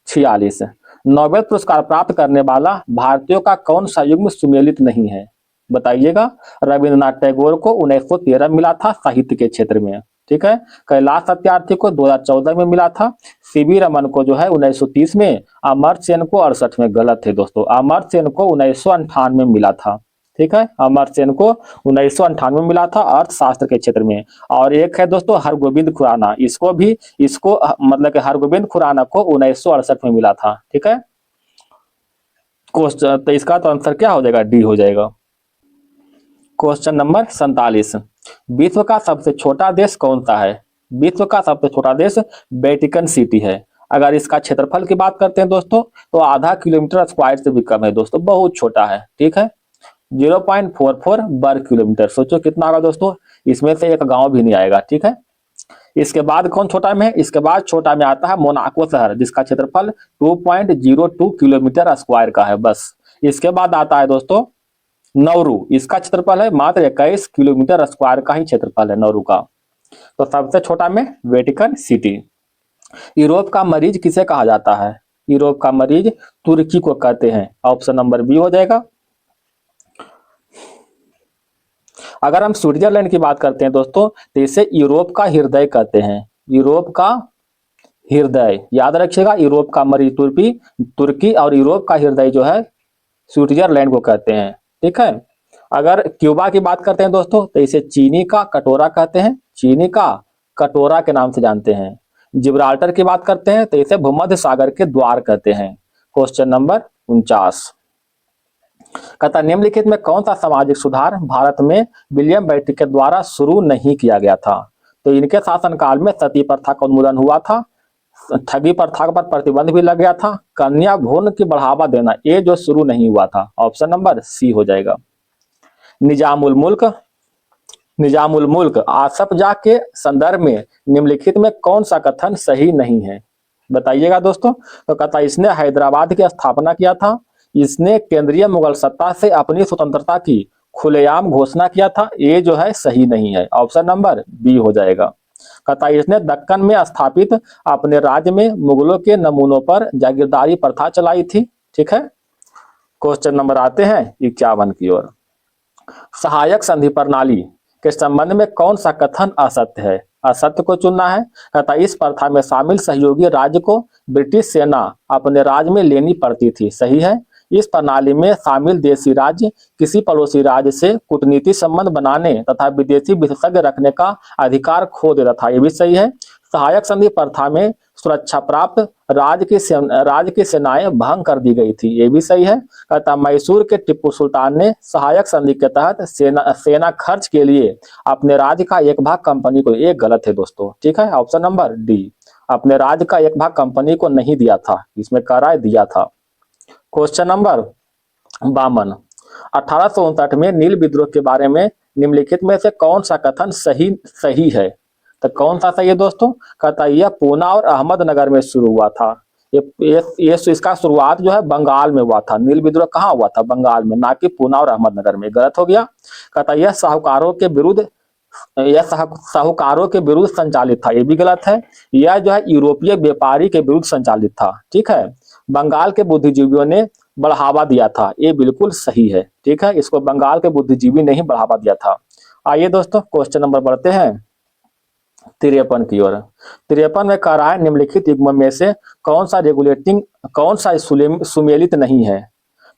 46, नोबेल पुरस्कार प्राप्त करने वाला भारतीयों का कौन सा युग्म सुमेलित नहीं है? बताइएगा। रविंद्रनाथ टैगोर को 1913 मिला था साहित्य के क्षेत्र में। ठीक है। कैलाश सत्यार्थी को 2014 में मिला था। सीवी रमन को जो है 1930 में, अमर्त्य सेन को 68 में। गलत है दोस्तों, अमर्त्य सेन को 1958 में मिला था। ठीक है। अमर्त्य सेन को 1958 में मिला था अर्थशास्त्र के क्षेत्र में। और एक है दोस्तों हरगोविंद खुराना, इसको मतलब कि हरगोविंद खुराना को 1968 में मिला था। ठीक है। क्वेश्चन तो इसका तो आंसर क्या हो जाएगा? डी हो जाएगा। क्वेश्चन नंबर 47, विश्व का सबसे छोटा देश कौन सा है? विश्व का सबसे छोटा देश वेटिकन सिटी है। अगर इसका क्षेत्रफल की बात करते हैं दोस्तों तो आधा किलोमीटर स्क्वायर से भी कम है दोस्तों, बहुत छोटा है। ठीक है। 0.44 वर्ग किलोमीटर। सोचो कितना होगा दोस्तों, इसमें से एक गांव भी नहीं आएगा। ठीक है। इसके बाद कौन छोटा में है? इसके बाद छोटा में आता है मोनाको शहर, जिसका क्षेत्रफल 2.02 किलोमीटर स्क्वायर का है बस। इसके बाद आता है दोस्तों नौरू, इसका क्षेत्रफल है मात्र 21 किलोमीटर स्क्वायर का ही क्षेत्रफल है नौरू का। तो सबसे छोटा में वेटिकन सिटी। यूरोप का मरीज किसे कहा जाता है? यूरोप का मरीज तुर्की को कहते हैं। ऑप्शन नंबर बी हो जाएगा। अगर हम स्विट्जरलैंड की बात करते हैं दोस्तों तो इसे यूरोप का हृदय कहते हैं। यूरोप का हृदय, याद रखिएगा। यूरोप का मरीज तुर्की और यूरोप का हृदय जो है स्विट्जरलैंड को कहते हैं। ठीक है। अगर क्यूबा की बात करते हैं दोस्तों तो इसे चीनी का कटोरा कहते हैं, चीनी का कटोरा के नाम से जानते हैं। जिब्राल्टर की बात करते हैं तो इसे भूमध्य सागर के द्वार कहते हैं। Question number 49। कहता निम्नलिखित में कौन सा सामाजिक सुधार भारत में विलियम बेंटिक के द्वारा शुरू नहीं किया गया था? तो इनके शासनकाल में सती प्रथा का उन्मूलन हुआ था, ठगी प्रथा पर प्रतिबंध भी लग गया था, कन्या भ्रूण की बढ़ावा देना, ये जो शुरू नहीं हुआ था। ऑप्शन नंबर सी हो जाएगा। निजामुल मुल्क निजामुल मुल्क आसफ जाह के संदर्भ में निम्नलिखित में कौन सा कथन सही नहीं है? बताइएगा दोस्तों। तो कहता इसने हैदराबाद की स्थापना किया था, इसने केंद्रीय मुगल सत्ता से अपनी स्वतंत्रता की खुलेआम घोषणा किया था, ये जो है सही नहीं है। ऑप्शन नंबर बी हो जाएगा। कहता इसने दक्कन में स्थापित अपने राज्य में मुगलों के नमूनों पर जागीरदारी प्रथा चलाई थी। ठीक है, क्वेश्चन नंबर आते हैं 51 की ओर। सहायक संधि प्रणाली के संबंध में कौन सा कथन असत्य है? असत्य को चुनना है। कहता इस प्रथा में शामिल सहयोगी राज्य को ब्रिटिश सेना अपने राज्य में लेनी पड़ती थी। सही है। इस प्रणाली में शामिल देशी राज्य किसी पड़ोसी राज्य से कूटनीतिक संबंध बनाने तथा विदेशी विशेषज्ञ रखने का अधिकार खो देता था। ये भी सही है। सहायक संधि प्रथा में सुरक्षा प्राप्त राज्य की सेनाएं भंग कर दी गई थी। ये भी सही है। कहता मैसूर के टिप्पू सुल्तान ने सहायक संधि के तहत सेना खर्च के लिए अपने राज्य का एक भाग कंपनी को, ये गलत है दोस्तों। ठीक है, ऑप्शन नंबर डी, अपने राज्य का एक भाग कंपनी को नहीं दिया था, इसमें करार दिया था। Question number 52। 1859 में नील विद्रोह के बारे में निम्नलिखित में से कौन सा कथन सही है? तो कौन सा सही है दोस्तों? कहता यह पूना और अहमदनगर में शुरू हुआ था। ये इसका शुरुआत जो है बंगाल में हुआ था। नील विद्रोह कहाँ हुआ था? बंगाल में, ना कि पूना और अहमदनगर में। गलत हो गया। कहता यह साहूकारों के विरुद्ध संचालित था। ये भी गलत है। यह जो है यूरोपीय व्यापारी के विरुद्ध संचालित था। ठीक है, बंगाल के बुद्धिजीवियों ने बढ़ावा दिया था। ये बिल्कुल सही है। ठीक है, इसको बंगाल के बुद्धिजीवी ने ही बढ़ावा दिया था। आइए दोस्तों क्वेश्चन नंबर बढ़ते हैं 53 की ओर। 53 में कह रहा है निम्नलिखित युग्म में से कौन सा सुमेलित नहीं है?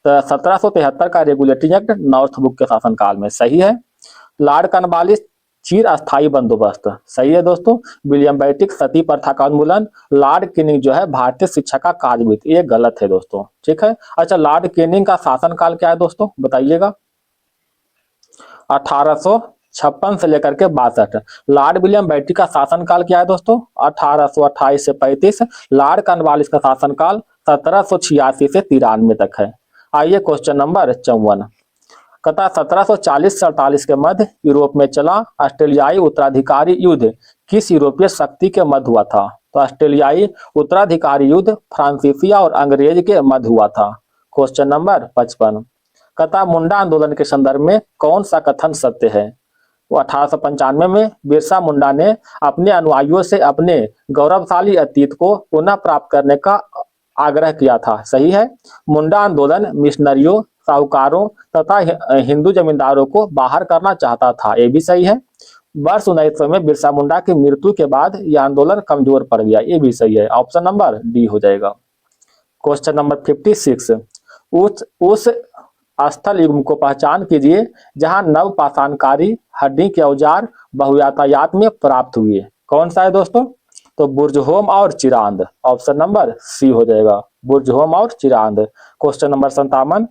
तो 1773 का रेगुलेटिंग एक्ट नॉर्थबुक के शासनकाल में। सही है। लॉर्ड कॉर्नवालिस चिर अस्थायी बंदोबस्त। सही है दोस्तों। विलियम बेंटिक सती प्रथा का उन्मूलन। लॉर्ड कैनिंग जो है भारतीय शिक्षा का काजविद। ये गलत है दोस्तों। ठीक है। अच्छा, लॉर्ड कैनिंग का शासनकाल क्या है दोस्तों? बताइएगा। 1856 से लेकर के 62। लॉर्ड विलियम बेंटिक का शासनकाल क्या है दोस्तों? 1828 से 35। लॉर्ड कॉर्नवालिस का शासनकाल 1786 से 93 तक है। आइए क्वेश्चन नंबर 54। कहता 1740 से 48 के मध्य यूरोप में चला ऑस्ट्रेलियाई उत्तराधिकारी युद्ध किस यूरोपीय शक्ति के मध्य हुआ था? तो ऑस्ट्रेलियाई उत्तराधिकारी युद्ध फ्रांसीसी और अंग्रेज के मध्य हुआ था। Question number 55। कहता मुंडा आंदोलन के संदर्भ में कौन सा कथन सत्य है? वो 1895 में बिरसा मुंडा ने अपने अनुयायियों से अपने गौरवशाली अतीत को पुनः प्राप्त करने का आग्रह किया था। सही है। मुंडा आंदोलन मिशनरियों, साहूकारों तथा हिंदू जमींदारों को बाहर करना चाहता था। ये भी सही है। वर्ष 1900 में बिरसा मुंडा की मृत्यु के बाद यह आंदोलन कमजोर पड़ गया। ये भी सही है। ऑप्शन नंबर डी हो जाएगा। Question number 56। उस स्थल युग्म को पहचान कीजिए जहां नव पाषाणकारी हड्डी के औजार बहुयातायात में प्राप्त हुए। कौन सा है दोस्तों? तो बुर्जहोम और चिरांद। ऑप्शन नंबर सी हो जाएगा, बुर्जहोम और चिरांद। Question number 57।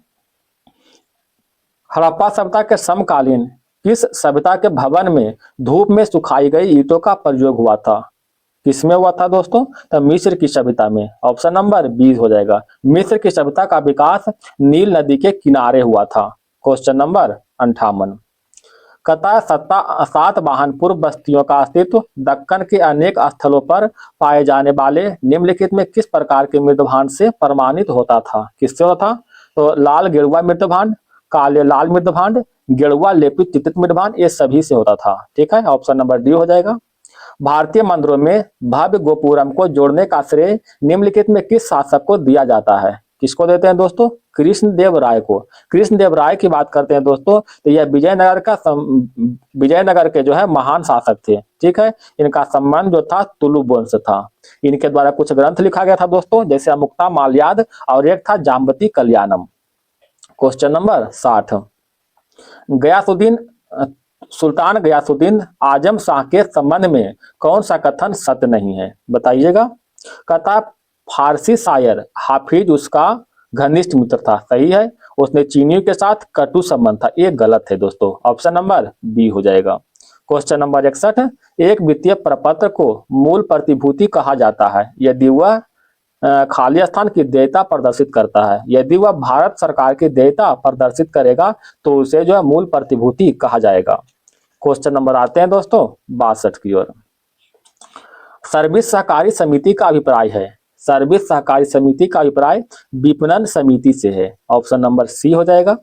हड़प्पा सभ्यता के समकालीन किस सभ्यता के भवन में धूप में सुखाई गई ईंटों का प्रयोग हुआ था? किसमें हुआ था दोस्तों? तो मिस्र की सभ्यता में। ऑप्शन नंबर बी हो जाएगा। मिस्र की सभ्यता का विकास नील नदी के किनारे हुआ था। Question number 58। कता सातवाहन पूर्व बस्तियों का अस्तित्व दक्कन के अनेक स्थलों पर पाए जाने वाले निम्नलिखित में किस प्रकार के मृदभांड से प्रमाणित होता था? किससे होता? तो लाल गेरुआ मृदभांड, काले लाल मृदभांड, गेरुआ लेपित चित्रित मृदभांड, ये सभी से होता था। ठीक है, ऑप्शन नंबर डी हो जाएगा। भारतीय मंदिरों में भव्य गोपुरम को जोड़ने का श्रेय निम्नलिखित में किस शासक को दिया जाता है? किसको देते हैं दोस्तों? कृष्णदेव राय को। कृष्णदेव राय की बात करते हैं दोस्तों, तो यह विजयनगर के जो है महान शासक थे। ठीक है, इनका संबंध जो था तुलु वंश था। इनके द्वारा कुछ ग्रंथ लिखा गया था दोस्तों, जैसे मुक्ता माल्याद और एक था जाम्बती कल्याणम। Question number 60। सुल्तान गयासुद्दीन आजम शाह के संबंध में कौन सा कथन सत्य नहीं है? बताइएगा। कहता फारसी शायर हाफिज उसका घनिष्ठ मित्र था, सही है। उसने चीनियों के साथ कटु संबंध था, ये गलत है दोस्तों, ऑप्शन नंबर बी हो जाएगा। क्वेश्चन नंबर 61, एक वित्तीय प्रपत्र को मूल प्रतिभूति कहा जाता है यदि वह खाली स्थान की देयता प्रदर्शित करता है। यदि वह भारत सरकार की देयता प्रदर्शित करेगा तो उसे जो है मूल प्रतिभूति कहा जाएगा। क्वेश्चन नंबर आते हैं दोस्तों 62 की ओर। सर्विस सहकारी समिति का अभिप्राय है, सर्विस सहकारी समिति का अभिप्राय विपणन समिति से है, ऑप्शन नंबर सी हो जाएगा।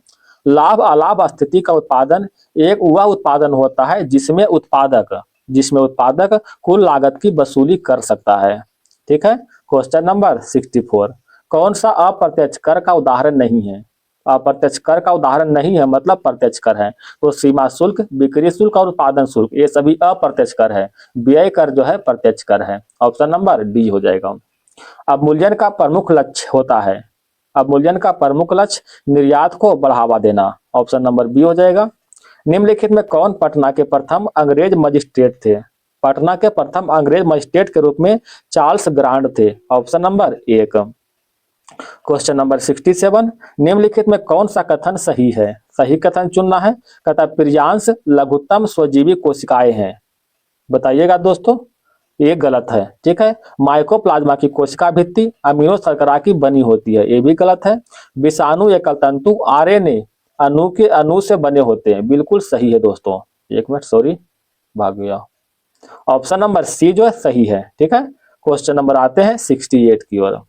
लाभ अलाभ स्थिति का उत्पादन एक वह उत्पादन होता है जिसमें उत्पादक कुल लागत की वसूली कर सकता है। ठीक है। क्वेश्चन नंबर 64, कौन सा अप्रत्यक्ष कर का उदाहरण नहीं है? अप्रत्यक्ष कर का उदाहरण नहीं है मतलब प्रत्यक्ष कर है, तो सीमा शुल्क, बिक्री शुल्क और उत्पादन शुल्क ये सभी अप्रत्यक्ष कर है। व्यय कर जो है प्रत्यक्ष कर है, ऑप्शन नंबर डी हो जाएगा। अवमूल्यन का प्रमुख लक्ष्य होता है, अवमूल्यन का प्रमुख लक्ष्य निर्यात को बढ़ावा देना, ऑप्शन नंबर बी हो जाएगा। निम्नलिखित में कौन पटना के प्रथम अंग्रेज मजिस्ट्रेट थे? पटना के प्रथम अंग्रेज मजिस्ट्रेट के रूप में चार्ल्स ग्रांड थे, ऑप्शन नंबर एक। क्वेश्चन नंबर 67, निम्नलिखित में कौन सा कथन सही है? सही कथन चुनना है। कहता प्रियांश लघुत्तम स्वजीवी कोशिकाएं हैं, बताइएगा दोस्तों, ये गलत है। ठीक है। माइकोप्लाज्मा की कोशिका भित्ति अमीनो शर्करा की बनी होती है, ये भी गलत है। विषाणु एकल तंतु आरएनए अणु के अणु से बने होते हैं, बिल्कुल सही है दोस्तों। एक मिनट, सॉरी भाग गया, ऑप्शन नंबर सी जो है सही है। ठीक है। क्वेश्चन नंबर आते हैं 68 की ओर।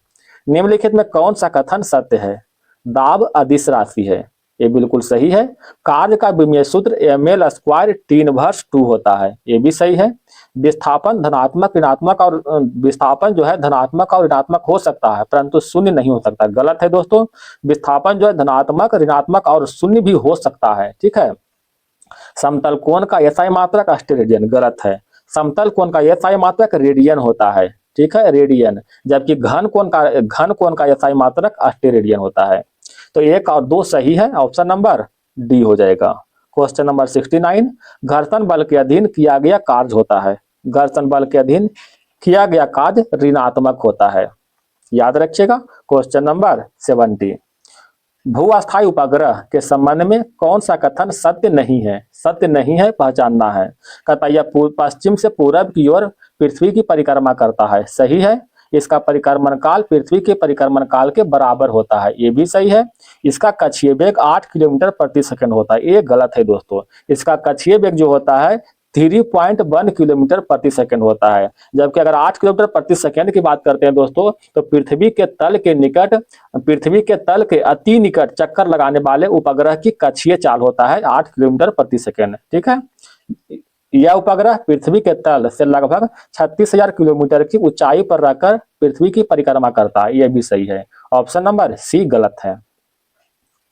निम्नलिखित में कौन सा कथन सत्य है? दाब अदिश राशि है, ये बिल्कुल सही है। कार्य का विमेय सूत्र ml स्क्वायर टी इनवर्स 2 होता है, ये भी सही है। विस्थापन धनात्मक ऋणात्मक और विस्थापन जो है धनात्मक और ऋणात्मक हो सकता है परंतु शून्य नहीं हो सकता, गलत है दोस्तों। विस्थापन जो है धनात्मक ऋणात्मक और शून्य भी हो सकता है। ठीक है। समतल कोण का एसआई मात्रक अस्टेरेडियन, गलत है। समतल कोण का एसआई मात्रक रेडियन होता है, ठीक है, रेडियन, जबकि घन कोण का एसआई मात्रक अस्टेरेडियन होता है। तो एक और दो सही है, ऑप्शन नंबर डी हो जाएगा। क्वेश्चन नंबर 69, घर्षण बल के अधीन किया गया कार्य होता है, घर्षण बल के अधीन किया गया कार्य ऋणात्मक होता है, याद रखिएगा। क्वेश्चन नंबर 70, भू-अस्थायी उपग्रह के संबंध में कौन सा कथन सत्य नहीं है? सत्य नहीं है पहचानना है। कहता यह पश्चिम से पूरब की ओर पृथ्वी की परिक्रमा करता है, सही है। इसका परिक्रमण काल पृथ्वी के परिक्रमण काल के बराबर होता है, ये भी सही है। इसका कक्षीय वेग 8 किलोमीटर प्रति सेकंड होता है, ये गलत है दोस्तों। इसका कक्षीय वेग जो होता है 3.1 किलोमीटर प्रति सेकंड होता है, जबकि अगर 8 किलोमीटर प्रति सेकंड की बात करते हैं दोस्तों तो पृथ्वी के तल के अति निकट चक्कर लगाने वाले उपग्रह की कक्षीय चाल होता है 8 किलोमीटर प्रति सेकंड। ठीक है। यह उपग्रह पृथ्वी के तल से लगभग 36,000 किलोमीटर की ऊंचाई पर रहकर पृथ्वी की परिक्रमा करता है, यह भी सही है। ऑप्शन नंबर सी गलत है।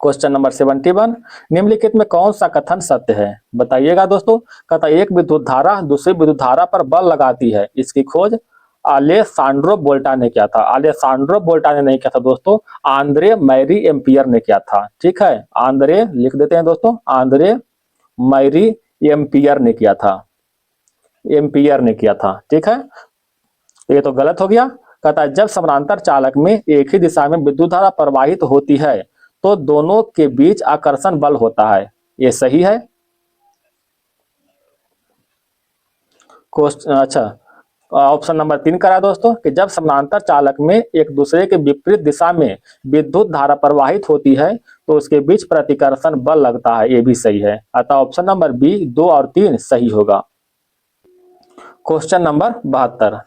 क्वेश्चन नंबर 71, निम्नलिखित में कौन सा कथन सत्य है? बताइएगा दोस्तों। कहता एक विद्युत धारा दूसरी विद्युत धारा पर बल लगाती है, इसकी खोज अलेसांड्रो वोल्टा ने किया था। अलेसांड्रो वोल्टा ने नहीं किया था दोस्तों, आंद्रे मैरी एम्पियर ने किया था। ठीक है, आंद्रे लिख देते हैं दोस्तों, आंद्रे मैरी एम्पियर ने किया था, एम्पियर ने किया था। ठीक है, ये तो गलत हो गया। कहता है जब समानांतर चालक में एक ही दिशा में विद्युत धारा प्रवाहित होती है तो दोनों के बीच आकर्षण बल होता है, ये सही है। अच्छा, ऑप्शन नंबर 3 करा दोस्तों कि जब समानांतर चालक में एक दूसरे के विपरीत दिशा में विद्युत धारा प्रवाहित होती है तो उसके बीच प्रतिकर्षण बल लगता है, ये भी सही है। अतः ऑप्शन नंबर बी 2 और 3 सही होगा। क्वेश्चन नंबर 72,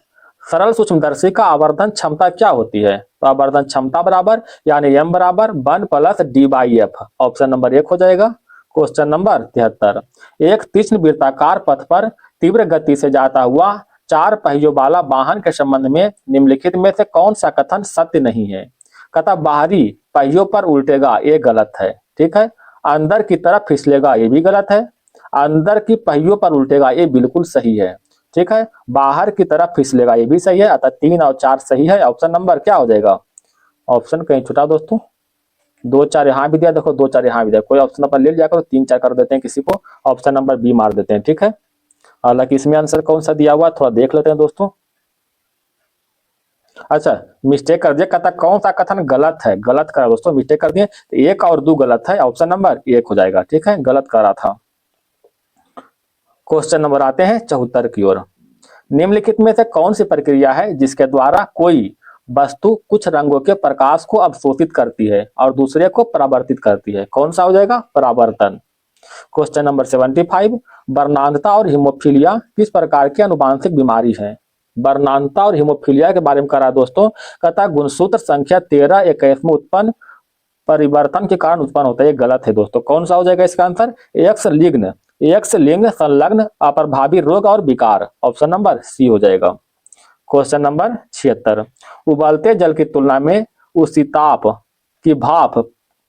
सरल सूक्ष्मदर्शी का आवर्धन क्षमता क्या होती है? तो आवर्धन क्षमता बराबर यानी m बराबर 1 + d/f, ऑप्शन नंबर 1 हो जाएगा। क्वेश्चन नंबर 73, एक तीक्ष्ण वृत्ताकार पथ पर तीव्र गति से जाता हुआ 4 पहियों वाला वाहन के संबंध में निम्नलिखित में से कौन सा कथन सत्य नहीं है? कहता बाहरी पहियों पर उल्टेगा, ये गलत है। ठीक है। अंदर की तरफ फिसलेगा, ये भी गलत है। अंदर की पहियों पर उल्टेगा, ये बिल्कुल सही है। ठीक है। बाहर की तरफ फिसलेगा, ये भी सही है। अतः 3 और 4 सही है। ऑप्शन नंबर क्या हो जाएगा? ऑप्शन कहीं छुटा दोस्तों, 2 4 यहाँ भी दिया, देखो 2 4 यहाँ भी दिया, कोई ऑप्शन नंबर ले लिया करो, 3 4 कर देते हैं किसी को, ऑप्शन नंबर बी मार देते हैं। ठीक है। हालांकि इसमें आंसर कौन सा दिया हुआ थोड़ा देख लेते हैं दोस्तों। अच्छा, मिस्टेक कर दिया, कहता कौन सा कथन गलत है, गलत करा दोस्तों, मिस्टेक कर दिए तो 1 और 2 गलत है, ऑप्शन नंबर 1 हो जाएगा, ठीक है, गलत करा था। क्वेश्चन नंबर आते हैं 74 की ओर। निम्नलिखित में से कौन सी प्रक्रिया है जिसके द्वारा कोई वस्तु कुछ रंगों के प्रकाश को अवशोषित करती है और दूसरे को परावर्तित करती है? कौन सा हो जाएगा? परावर्तन। क्वेश्चन नंबर 75, वर्णांधता और हीमोफीलिया किस प्रकार की अनुवांशिक बीमारी है? वर्णांधता और हीमोफीलिया के बारे में करा दोस्तों, कहता गुणसूत्र संख्या 13 21 में उत्पन्न परिवर्तन के कारण उत्पन्न होता है। ये गलत है दोस्तों, कौन सा हो जाएगा इसका आंसर? एक्स लिंग संलग्न अप्रभावी रोग और विकार, ऑप्शन नंबर सी हो जाएगा। क्वेश्चन नंबर 76, उबलते जल की तुलना में उसिताप की भाप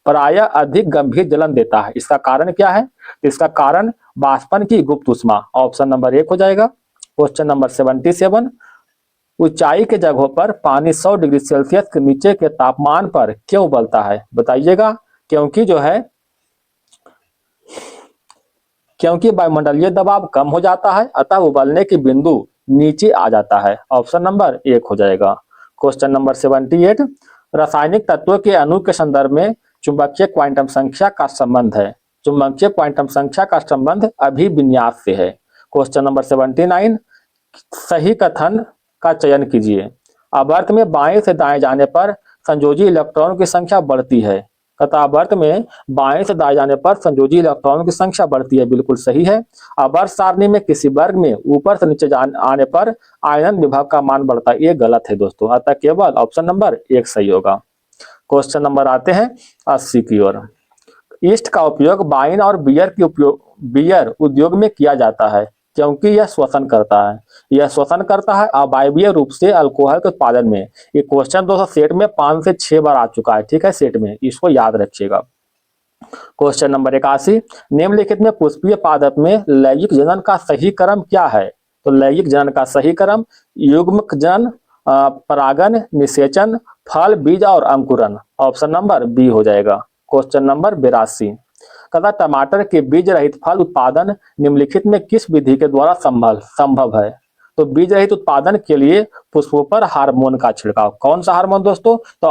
प्रायः अधिक गंभीर जलन देता है, इसका कारण क्या है? इसका कारण वाष्पन की गुप्त ऊष्मा, ऑप्शन नंबर 1 हो जाएगा। क्वेश्चन नंबर 77, ऊंचाई के जगहों पर पानी 100 डिग्री सेल्सियस के नीचे के तापमान पर क्यों उबलता है? बताइएगा। क्योंकि वायुमंडलीय दबाव कम हो जाता है, अतः उबलने की बिंदु नीचे आ जाता है, ऑप्शन नंबर 1 हो जाएगा। क्वेश्चन नंबर 78, रासायनिक तत्वों के अणु के संदर्भ में चुंबकीय क्वांटम संख्या का संबंध है। चुंबकीय क्वांटम संख्या का संबंध अभिविन्यास से है। क्वेश्चन नंबर 79, सही कथन का चयन कीजिए। आवर्त में बाएं से दाएं जाने पर संयोजी इलेक्ट्रॉनों की संख्या बढ़ती है। तथा आवर्त में बाएं से दाएं जाने पर संयोजी इलेक्ट्रॉनों की संख्या बढ़ती है, बिल्कुल सही है। आवर्त सारणी में किसी वर्ग में ऊपर से नीचे आने पर आयनन विभव का मान बढ़ता है, ये गलत है दोस्तों, अतः केवल ऑप्शन नंबर 1 सही होगा। क्वेश्चन नंबर आते हैं 80 की ओर। ईस्ट का उपयोग वाइन और बियर उद्योग में किया जाता है क्योंकि यह श्वसन करता है अवायवीय रूप से अल्कोहल के उत्पादन में। ये क्वेश्चन दोस्तों सेट में 5 से 6 बार आ चुका है, ठीक है, सेट में, इसको याद रखिएगा। क्वेश्चन नंबर 81, निम्नलिखित में पुष्पीय पादप में लैंगिक जनन का सही क्रम क्या है? तो लैंगिक जनन का सही क्रम युग्मक जनन, परागन, निषेचन, फल, बीज और अंकुरन, ऑप्शन नंबर बी हो जाएगा। क्वेश्चन नंबर 82, तथा टमाटर के बीज रहित फल उत्पादन निम्नलिखित में किस विधि के द्वारा संभव है? तो बीज रहित उत्पादन के लिए पुष्पों पर हार्मोन का छिड़काव, कौन सा हार्मोन दोस्तों? तो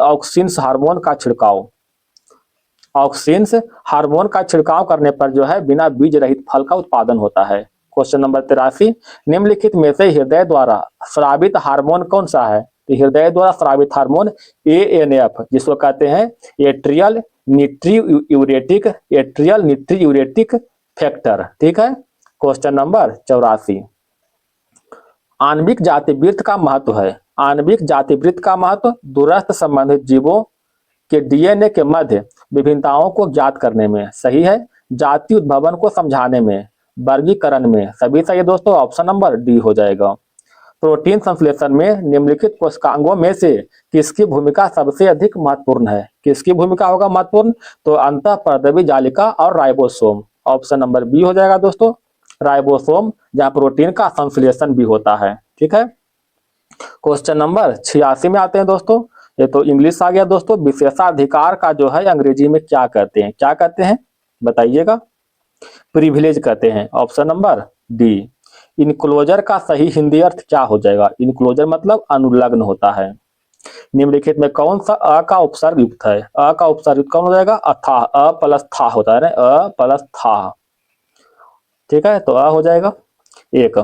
ऑक्सिन्स हार्मोन का छिड़काव। ऑक्सिन्स हार्मोन का छिड़काव करने पर जो है बिना बीज रहित फल का उत्पादन होता है। क्वेश्चन नंबर 83, निम्नलिखित में से हृदय द्वारा स्रावित हार्मोन कौन सा है? तो हृदय द्वारा स्रावित हार्मोन ANF, जिसको कहते हैं एट्रियल निट्रीयूरेटिक फैक्टर, ठीक है। क्वेश्चन नंबर 84, आणविक जातिवृत्त का महत्व है। आणविक जातिवृत्त का महत्व दूरस्थ संबंधित जीवों के DNA के मध्य विभिन्नताओं को ज्ञात करने में, सही है, जाति उद्भवन को समझाने में, वर्गीकरण में, सभी सही दोस्तों, ऑप्शन नंबर डी हो जाएगा। प्रोटीन संश्लेषण में निम्नलिखित कोशिकांगों में से किसकी भूमिका सबसे अधिक महत्वपूर्ण है? किसकी भूमिका होगा महत्वपूर्ण? तो अंतःपरदवी जालिका और राइबोसोम, ऑप्शन नंबर बी हो जाएगा दोस्तों, राइबोसोम, जहां प्रोटीन का संश्लेषण भी होता है, ठीक है। क्वेश्चन नंबर 86 में आते हैं दोस्तों, ये तो इंग्लिश आ गया दोस्तों। विशेषाधिकार का जो है अंग्रेजी में क्या कहते हैं? क्या कहते हैं बताइएगा? प्रिविलेज कहते हैं, ऑप्शन नंबर डी। इनक्लोजर का सही हिंदी अर्थ क्या हो जाएगा? इनक्लोजर मतलब अनुलग्न होता है। निम्नलिखित में कौन सा अ का उपसर्ग युक्त है? अ का उपसर्ग युक्त कौन हो जाएगा? अथाह, अ प्लस था होता है ना, अ प्लस था, ठीक है, तो अ हो जाएगा 1।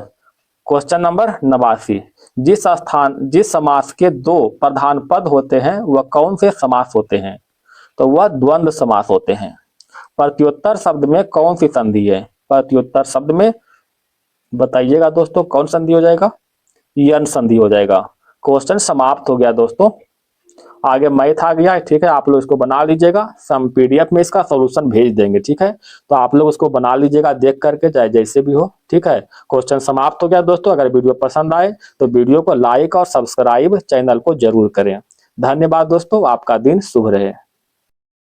क्वेश्चन नंबर 89, जिस समास के 2 प्रधान पद होते हैं वह कौन से समास होते हैं? तो वह द्वंद्व समास होते हैं। प्रत्युत्तर शब्द में कौन सी संधि है? प्रत्युत्तर शब्द में बताइएगा दोस्तों, कौन संधि हो जाएगा? यन संधि हो जाएगा। क्वेश्चन समाप्त हो गया दोस्तों। आगे मैथ आ गया है, ठीक है, आप लोग इसको बना लीजिएगा, हम PDF में इसका सॉल्यूशन भेज देंगे, ठीक है, तो आप लोग उसको बना लीजिएगा देख करके, चाहे जैसे भी हो, ठीक है। क्वेश्चन समाप्त हो गया दोस्तों। अगर वीडियो पसंद आए तो वीडियो को लाइक और सब्सक्राइब चैनल को जरूर करें। धन्यवाद दोस्तों, आपका दिन शुभ रहे।